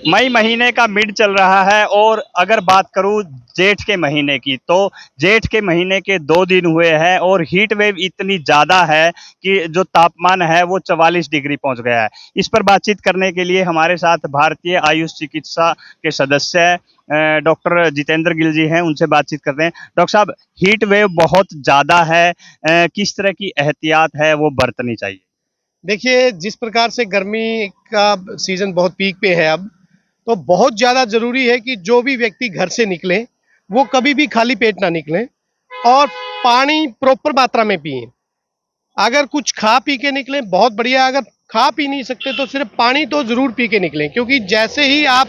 मई महीने का मिड चल रहा है और अगर बात करूं जेठ के महीने की, तो जेठ के महीने के 2 दिन हुए हैं और हीट वेव इतनी ज़्यादा है कि जो तापमान है वो 44 डिग्री पहुंच गया है। इस पर बातचीत करने के लिए हमारे साथ भारतीय आयुष चिकित्सा के सदस्य डॉक्टर जितेंद्र गिल जी हैं, उनसे बातचीत करते हैं। डॉक्टर साहब, हीट वेव बहुत ज़्यादा है, किस तरह की एहतियात है वो बरतनी चाहिए? देखिए, जिस प्रकार से गर्मी का सीजन बहुत पीक पे है अब, तो बहुत ज़्यादा ज़रूरी है कि जो भी व्यक्ति घर से निकले, वो कभी भी खाली पेट ना निकलें और पानी प्रॉपर मात्रा में पिएँ। अगर कुछ खा पी के निकलें बहुत बढ़िया, अगर खा पी नहीं सकते तो सिर्फ पानी तो ज़रूर पी के निकलें, क्योंकि जैसे ही आप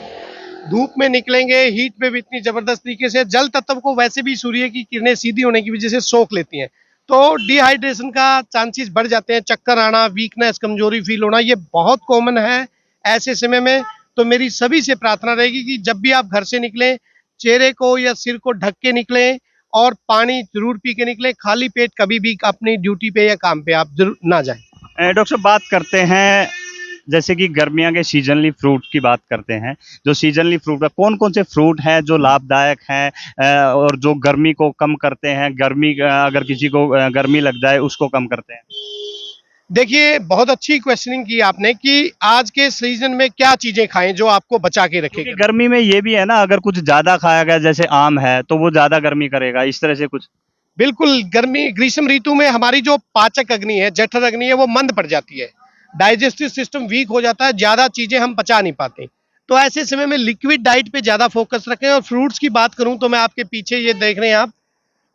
धूप में निकलेंगे, हीट वेव इतनी ज़बरदस्त तरीके से जल तत्व को वैसे भी सूर्य की किरणें सीधी होने की वजह से सोख लेती हैं, तो डिहाइड्रेशन का चांसेस बढ़ जाते हैं, चक्कर आना, वीकनेस, कमजोरी फील होना, ये बहुत कॉमन है ऐसे समय में। तो मेरी सभी से प्रार्थना रहेगी कि जब भी आप घर से निकलें, चेहरे को या सिर को ढक के निकलें और पानी जरूर पी के निकलें। खाली पेट कभी भी अपनी ड्यूटी पे या काम पे आप जरूर ना जाएं। डॉक्टर साहब, बात करते हैं जैसे कि गर्मियों के सीजनली फ्रूट की बात करते हैं। जो सीजनली फ्रूट है, कौन कौन से फ्रूट हैं जो लाभदायक हैं और जो गर्मी को कम करते हैं, गर्मी अगर किसी को गर्मी लग जाए उसको कम करते हैं? देखिए, बहुत अच्छी क्वेश्चनिंग की आपने कि आज के सीजन में क्या चीजें खाएं जो आपको बचा के क्योंकि रखेगा। गर्मी में ये भी है ना, अगर कुछ ज्यादा खाया गया जैसे आम है तो वो ज्यादा गर्मी करेगा, इस तरह से कुछ। बिल्कुल, गर्मी ग्रीष्म ऋतु में हमारी जो पाचक अग्नि है, जठर अग्नि है, वो मंद पड़ जाती है, डाइजेस्टिव सिस्टम वीक हो जाता है, ज्यादा चीजें हम पचा नहीं पाते। तो ऐसे समय में लिक्विड डाइट पे ज्यादा फोकस रखें। और फ्रूट्स की बात करूं तो मैं आपके पीछे ये देख रहे हैं आप,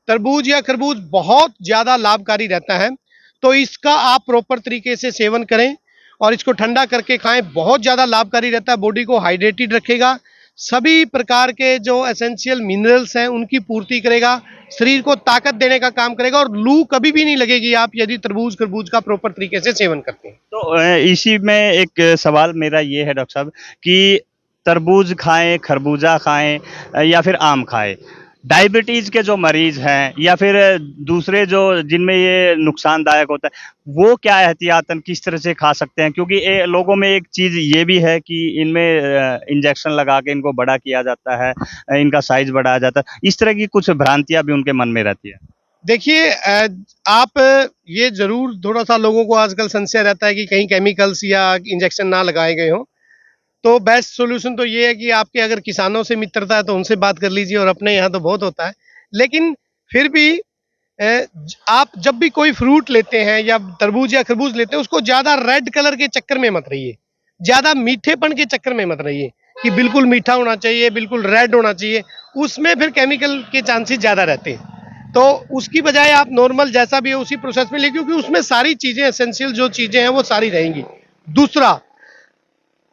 तरबूज या खरबूज बहुत ज़्यादा लाभकारी रहता है, तो इसका आप प्रॉपर तरीके से सेवन करें और इसको ठंडा करके खाएं। बहुत ज़्यादा लाभकारी रहता है, बॉडी को हाइड्रेटेड रखेगा, सभी प्रकार के जो एसेंशियल मिनरल्स हैं उनकी पूर्ति करेगा, शरीर को ताकत देने का काम करेगा और लू कभी भी नहीं लगेगी आप यदि तरबूज खरबूज का प्रॉपर तरीके से सेवन करते हैं। तो इसी में एक सवाल मेरा ये है डॉक्टर साहब कि तरबूज खाएं, खरबूजा खाएं या फिर आम खाएं, डायबिटीज के जो मरीज हैं या फिर दूसरे जो जिनमें ये नुकसानदायक होता है, वो क्या एहतियातन किस तरह से खा सकते हैं? क्योंकि लोगों में एक चीज ये भी है कि इनमें इंजेक्शन लगा के इनको बड़ा किया जाता है, इनका साइज बढ़ाया जाता है, इस तरह की कुछ भ्रांतियां भी उनके मन में रहती है। देखिए, आप ये ज़रूर थोड़ा सा लोगों को आजकल संशय रहता है कि कहीं केमिकल्स या इंजेक्शन ना लगाए गए हों। तो बेस्ट सॉल्यूशन तो ये है कि आपके अगर किसानों से मित्रता है तो उनसे बात कर लीजिए, और अपने यहाँ तो बहुत होता है। लेकिन फिर भी आप जब भी कोई फ्रूट लेते हैं या तरबूज या खरबूज लेते हैं, उसको ज़्यादा रेड कलर के चक्कर में मत रहिए, ज़्यादा मीठेपन के चक्कर में मत रहिए कि बिल्कुल मीठा होना चाहिए, बिल्कुल रेड होना चाहिए। उसमें फिर केमिकल के चांसेस ज़्यादा रहते हैं। तो उसकी बजाय आप नॉर्मल जैसा भी है उसी प्रोसेस में ले, क्योंकि उसमें सारी चीज़ें एसेंशियल जो चीज़ें हैं वो सारी रहेंगी। दूसरा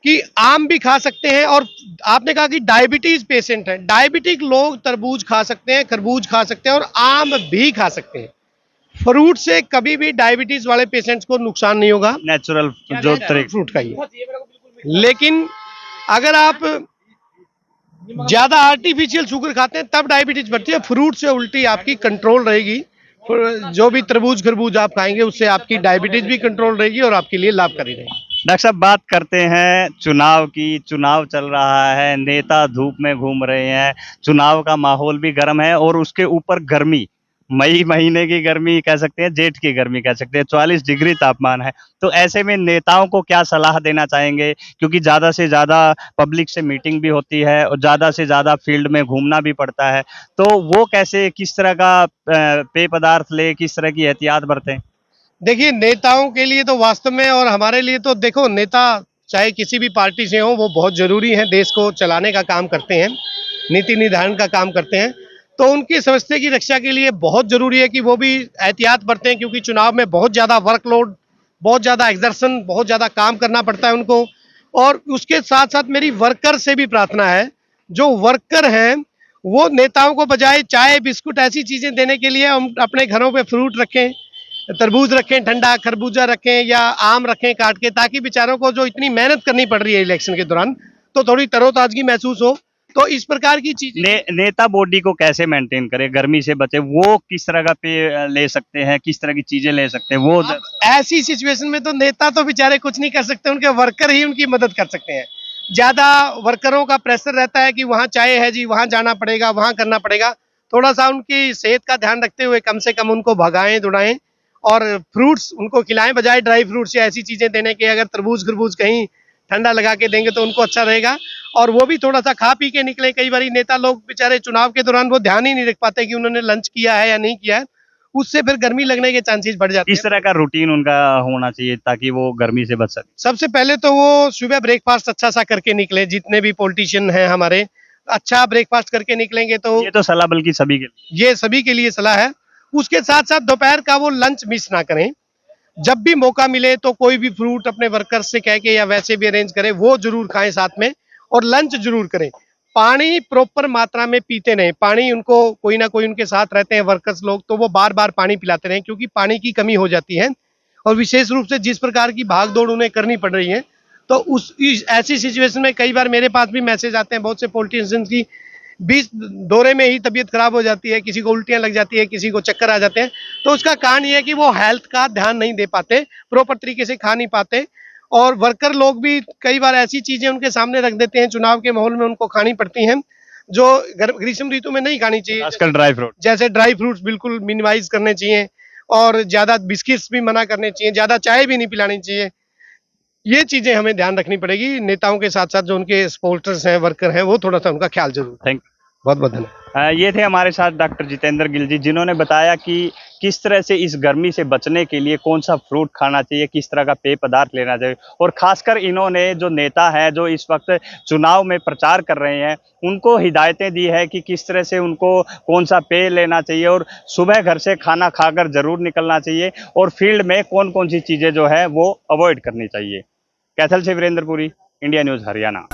कि आम भी खा सकते हैं, और आपने कहा कि डायबिटीज पेशेंट है, डायबिटिक लोग तरबूज खा सकते हैं, खरबूज खा सकते हैं और आम भी खा सकते हैं। फ्रूट से कभी भी डायबिटीज वाले पेशेंट्स को नुकसान नहीं होगा, नेचुरल जो तरीके। फ्रूट खाइए। लेकिन अगर आप ज्यादा आर्टिफिशियल शुगर खाते हैं तब डायबिटीज बढ़ती है। फ्रूट से उल्टी आपकी कंट्रोल रहेगी। जो भी तरबूज खरबूज आप खाएंगे उससे आपकी डायबिटीज भी कंट्रोल रहेगी और आपके लिए लाभकारी रहेगी। डॉक्टर साहब, बात करते हैं चुनाव की। चुनाव चल रहा है, नेता धूप में घूम रहे हैं, चुनाव का माहौल भी गर्म है और उसके ऊपर गर्मी, मई महीने की गर्मी कह सकते हैं, जेठ की गर्मी कह सकते हैं, 44 डिग्री तापमान है। तो ऐसे में नेताओं को क्या सलाह देना चाहेंगे? क्योंकि ज़्यादा से ज़्यादा पब्लिक से मीटिंग भी होती है और ज़्यादा से ज़्यादा फील्ड में घूमना भी पड़ता है, तो वो कैसे, किस तरह का पेय पदार्थ ले, किस तरह की एहतियात बरतें? देखिए, नेताओं के लिए तो वास्तव में और हमारे लिए तो देखो, नेता चाहे किसी भी पार्टी से हो वो बहुत ज़रूरी है, देश को चलाने का काम करते हैं, नीति निर्धारण का काम करते हैं। तो उनकी स्वास्थ्य की रक्षा के लिए बहुत ज़रूरी है कि वो भी एहतियात बरतें, क्योंकि चुनाव में बहुत ज़्यादा वर्कलोड, बहुत ज़्यादा एक्सर्शन, बहुत ज़्यादा काम करना पड़ता है उनको। और उसके साथ साथ मेरी वर्कर से भी प्रार्थना है, जो वर्कर हैं वो नेताओं को बजाय चाय बिस्कुट ऐसी चीज़ें देने के लिए हम अपने घरों पे फ्रूट रखें, तरबूज रखें ठंडा, खरबूजा रखें या आम रखें काट के, ताकि बेचारों को जो इतनी मेहनत करनी पड़ रही है इलेक्शन के दौरान, तो थोड़ी तरोताजगी महसूस हो। तो इस प्रकार की चीजें नेता बॉडी को कैसे मेंटेन करे, गर्मी से बचे, वो किस तरह का पेय ले सकते हैं, किस तरह की चीजें ले सकते हैं वो? ऐसी सिचुएशन में तो नेता तो बेचारे कुछ नहीं कर सकते, उनके वर्कर ही उनकी मदद कर सकते हैं। ज्यादा वर्करों का प्रेशर रहता है कि वहाँ चाय है जी, वहाँ जाना पड़ेगा, वहाँ करना पड़ेगा। थोड़ा सा उनकी सेहत का ध्यान रखते हुए कम से कम उनको भगाएं दौड़ाएं और फ्रूट्स उनको खिलाएं, बजाय ड्राई फ्रूट्स या ऐसी चीजें देने के। अगर तरबूज खरबूज कहीं ठंडा लगा के देंगे तो उनको अच्छा रहेगा। और वो भी थोड़ा सा खा पी के निकले। कई बार नेता लोग बेचारे चुनाव के दौरान वो ध्यान ही नहीं रख पाते कि उन्होंने लंच किया है या नहीं किया है, उससे फिर गर्मी लगने के चांसेस बढ़ जाते इस हैं। तरह का रूटीन उनका होना चाहिए ताकि वो गर्मी से बच सके। सबसे पहले तो वो सुबह ब्रेकफास्ट अच्छा सा करके निकले। जितने भी पॉलिटिशियन हैं हमारे, अच्छा ब्रेकफास्ट करके निकलेंगे तो ये तो सलाह बल्कि सभी के लिए। ये सभी के लिए सलाह है। उसके साथ साथ दोपहर का वो लंच मिस ना करें। जब भी मौका मिले तो कोई भी फ्रूट अपने वर्कर्स से कह के या वैसे भी अरेंज करें, वो जरूर खाएं साथ में, और लंच जरूर करें। पानी प्रॉपर मात्रा में पीते रहें। पानी उनको कोई ना कोई उनके साथ रहते हैं वर्कर्स लोग, तो वो बार बार पानी पिलाते रहें, क्योंकि पानी की कमी हो जाती है। और विशेष रूप से जिस प्रकार की भाग दौड़ उन्हें करनी पड़ रही है, तो ऐसी सिचुएशन में कई बार मेरे पास भी मैसेज आते हैं बहुत से पॉलिटिशियंस की, बीच दौरे में ही तबीयत खराब हो जाती है, किसी को उल्टियां लग जाती है, किसी को चक्कर आ जाते हैं। तो उसका कारण ये है कि वो हेल्थ का ध्यान नहीं दे पाते, प्रॉपर तरीके से खा नहीं पाते। और वर्कर लोग भी कई बार ऐसी चीजें उनके सामने रख देते हैं, चुनाव के माहौल में उनको खानी पड़ती हैं, जो ग्रीष्म ऋतु में नहीं खानी चाहिए। आजकल ड्राई फ्रूट जैसे ड्राई फ्रूट्स बिल्कुल मिनिमाइज करने चाहिए, और ज्यादा बिस्किट्स भी मना करने चाहिए, ज्यादा चाय भी नहीं पिलानी चाहिए। ये चीजें हमें ध्यान रखनी पड़ेगी। नेताओं के साथ साथ जो उनके सपोर्टर्स हैं, वर्कर हैं, वो थोड़ा सा उनका ख्याल जरूर। थैंक बहुत बहुत धन्यवाद। ये थे हमारे साथ डॉक्टर जितेंद्र गिल जी, जिन्होंने बताया कि किस तरह से इस गर्मी से बचने के लिए कौन सा फ्रूट खाना चाहिए, किस तरह का पेय पदार्थ लेना चाहिए। और खासकर इन्होंने जो नेता है जो इस वक्त चुनाव में प्रचार कर रहे हैं, उनको हिदायतें दी है कि किस तरह से उनको कौन सा पेय लेना चाहिए, और सुबह घर से खाना खाकर जरूर निकलना चाहिए, और फील्ड में कौन कौन सी चीज़ें जो है वो अवॉइड करनी चाहिए। कैथल से वीरेंद्रपुरी, इंडिया न्यूज़ हरियाणा।